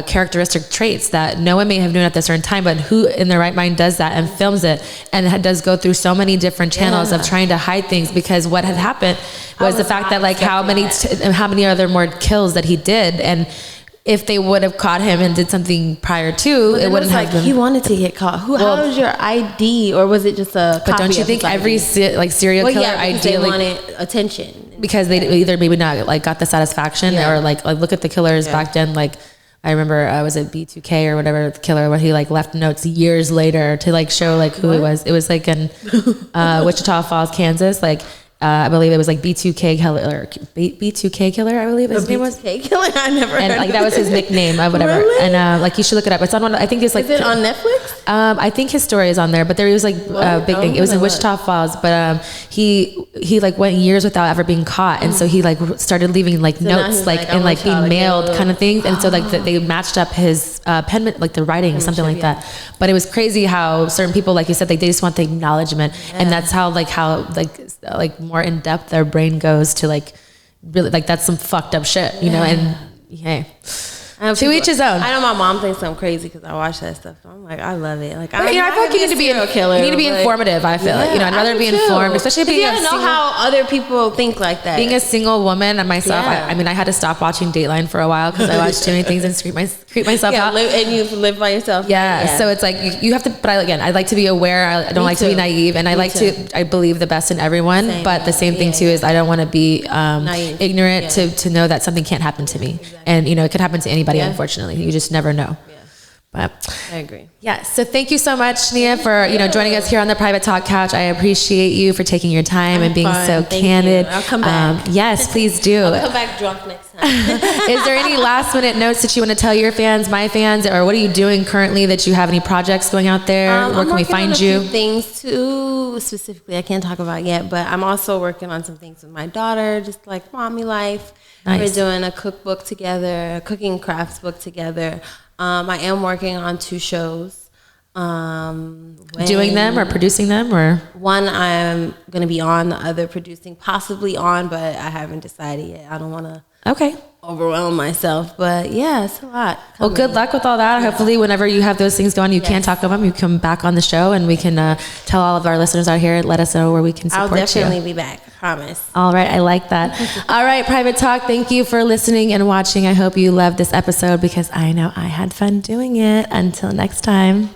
characteristic traits that no one may have known at a certain time, but who in their right mind does that and films it and does go through so many different channels of trying to hide things, because what had happened was the fact that like how many other more kills that he did, and if they would have caught him and did something prior to, it wouldn't have been. He wanted to get caught. How was your ID, or was it just a? But don't you think every serial killer ideally wanted attention because they either maybe not like got the satisfaction or like look at the killers back then. Like I remember was it B2K or whatever the killer when he like left notes years later to like show like who it was. It was like in Wichita Falls, Kansas, like. I believe it was like B2K killer, B2K killer. I believe his name was. B2K killer. I never. And heard like that was his nickname or whatever. Really? And like you should look it up. It's on one. I think it's like. Is it on Netflix? I think his story is on there, but there was like a big thing. It was in Wichita Falls, but he like went years without ever being caught, and so he like started leaving like notes like and like being mailed kind of things, and so like they matched up his pen, like the writing, something like that. But it was crazy how certain people, like you said, they just want the acknowledgement, and that's how more in depth their brain goes to like really like that's some fucked up shit, you know. And hey, to each his own. I know my mom thinks I'm crazy because I watch that stuff. I'm like, I love it. Like, I feel like you need to be a killer. You need to be informative. I feel like, you know, I'd rather be informed, especially being you know how other people think like that. Being a single woman and myself, I mean, I had to stop watching Dateline for a while because I watched too many things and creep myself out. And you live by yourself. Yeah. So it's like you have to. But I like to be aware. I don't like to be naive, and I believe the best in everyone. But the same thing too is I don't want to be ignorant to know that something can't happen to me, and you know it could happen to anybody. Unfortunately, you just never know. But I agree. Yeah. So thank you so much, Nia, for joining us here on the Private Talk Couch. I appreciate you for taking your time and being so candid. I'll come back. Yes, please do. I'll come back drunk next time. Is there any last minute notes that you want to tell your fans, my fans, or what are you doing currently? That you have any projects going out there? Where can we find you? Few things too specifically I can't talk about yet, but I'm also working on some things with my daughter, just like mommy life. Nice. We're doing a cookbook together, a cooking crafts book together. I am working on 2 shows. Doing them or producing them, or one I'm going to be on, the other producing, possibly on, but I haven't decided yet. I don't want to overwhelm myself, but yeah, it's a lot. Well, good luck with all that. Hopefully whenever you have those things going, you can talk about them, you come back on the show and we can tell all of our listeners out here, let us know where we can support you. I'll definitely be back. I promise. All right. I like that. All right. Private Talk. Thank you for listening and watching. I hope you loved this episode because I know I had fun doing it. Until next time.